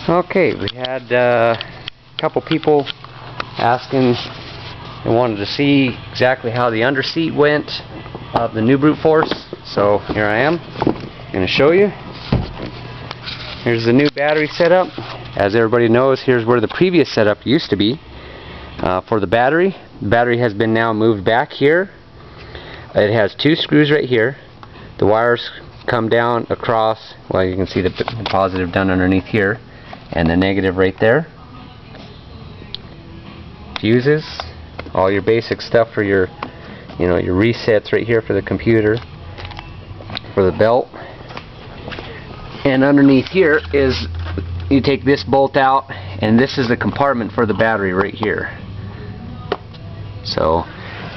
Okay, we had a couple people asking and wanted to see exactly how the underseat went of the new brute force. So here I am, going to show you. Here's the new battery setup. As everybody knows, here's where the previous setup used to be for the battery. The battery has been now moved back here. It has two screws right here. The wires come down across. Well, you can see the positive down underneath here, and the negative right there. Fuses, all your basic stuff for your, your resets right here for the computer, for the belt. And underneath here is, you take this bolt out, and this is the compartment for the battery right here. So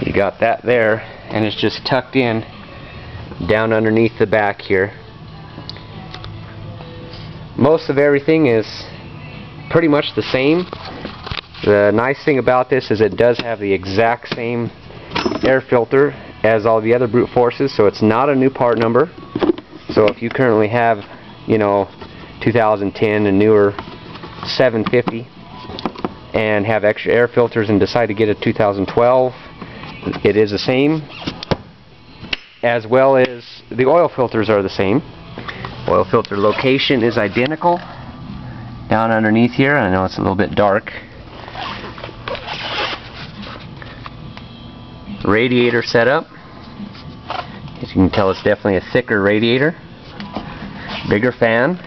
you got that there, and it's just tucked in down underneath the back here. Most of everything is pretty much the same. The nice thing about this is it does have the exact same air filter as all the other brute forces, so it's not a new part number. So if you currently have 2010 and newer 750 and have extra air filters and decide to get a 2012, it is the same, as well as the oil filters are the same. Oil filter location is identical down underneath here. I know it's a little bit dark. Radiator setup, as you can tell, it's definitely a thicker radiator, bigger fan.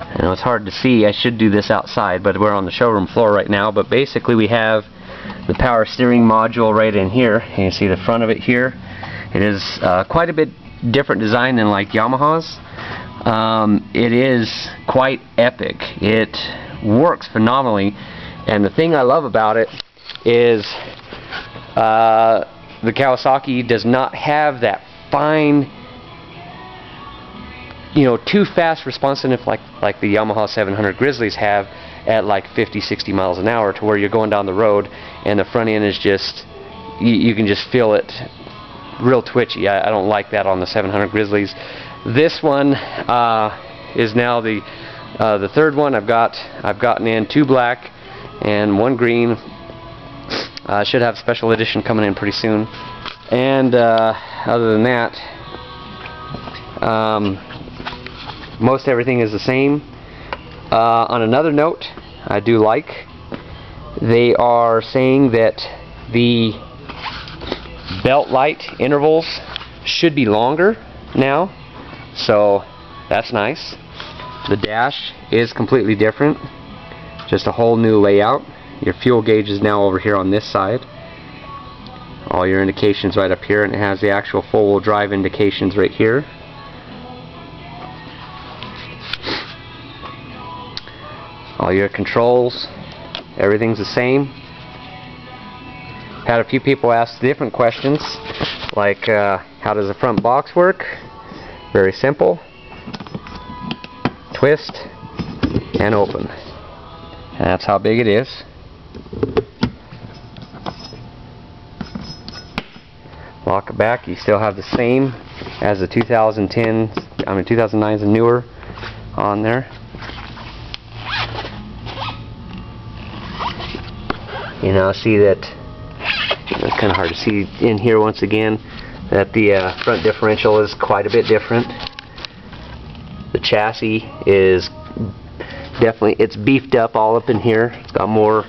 I know it's hard to see, I should do this outside, but we're on the showroom floor right now. But basically we have the power steering module right in here. You can see the front of it here. It is quite a bit different design than like Yamaha's. It is quite epic. It works phenomenally, and the thing I love about it is the Kawasaki does not have that fine, too fast responsive like the Yamaha 700 Grizzlies have at like 50-60 miles an hour, to where you're going down the road and the front end is just, you can just feel it real twitchy. I don't like that on the 700 Grizzlies. This one is now the third one I've gotten in, 2 black and 1 green. Should have special edition coming in pretty soon. And other than that, most everything is the same. On another note, I do like, they are saying that the belt light intervals should be longer now, so that's nice. The dash is completely different, just a whole new layout. Your fuel gauge is now over here on this side. All your indications right up here, and it has the actual four-wheel drive indications right here. All your controls, everything's the same. Had a few people ask different questions, like how does the front box work? Very simple. Twist and open. And that's how big it is. Lock it back. You still have the same as the 2009s and newer on there. You now see that it's kind of hard to see in here once again that the front differential is quite a bit different. The chassis is definitely, it's beefed up all up in here. It's got more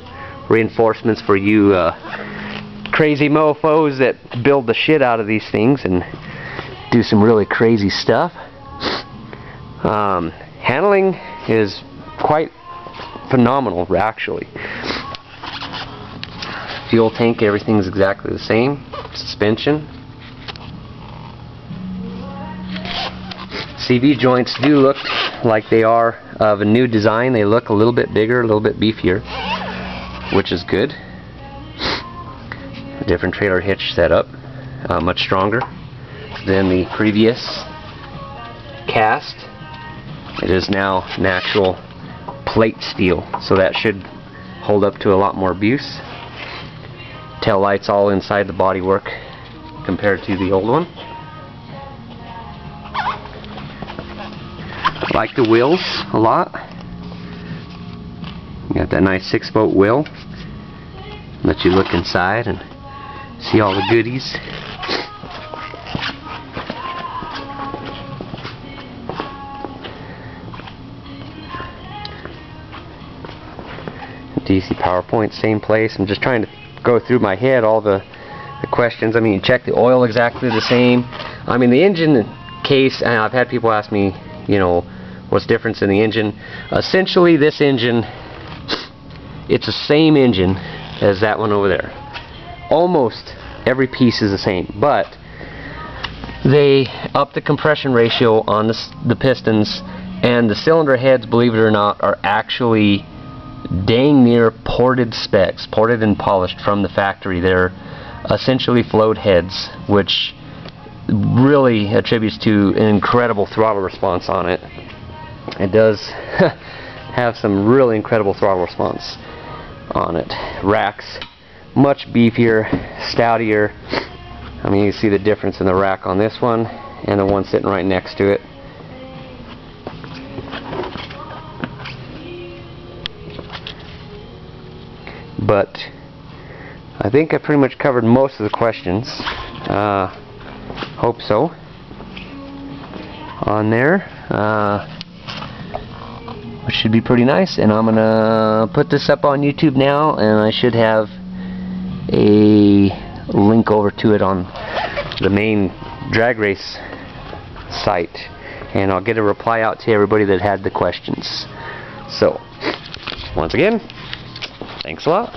reinforcements for you crazy mofos that build the shit out of these things and do some really crazy stuff. Handling is quite phenomenal, actually. Fuel tank, everything's exactly the same. Suspension. CV joints do look like they are of a new design. They look a little bit bigger, a little bit beefier, which is good. A different trailer hitch setup, much stronger than the previous cast. It is now an actual plate steel, so that should hold up to a lot more abuse. Tail lights all inside the bodywork compared to the old one. Like the wheels a lot. You got that nice 6-bolt wheel. Let you look inside and see all the goodies. DC power point, same place. I'm just trying to go through my head all the questions. I mean, check the oil exactly the same. I mean, the engine case, and I've had people ask me, you know, what's the difference in the engine. Essentially, this engine, it's the same engine as that one over there. Almost every piece is the same, but they up the compression ratio on the pistons, and the cylinder heads, believe it or not, are actually dang near ported specs, ported and polished from the factory. They're essentially float heads, which really attributes to an incredible throttle response on it. It does have some really incredible throttle response on it. Racks much beefier, stoutier. I mean, you see the difference in the rack on this one and the one sitting right next to it. But I think I pretty much covered most of the questions. Hope so. On there. Which should be pretty nice. And I'm gonna put this up on YouTube now, and I should have a link over to it on the main drag race site. And I'll get a reply out to everybody that had the questions. So, once again, thanks a lot.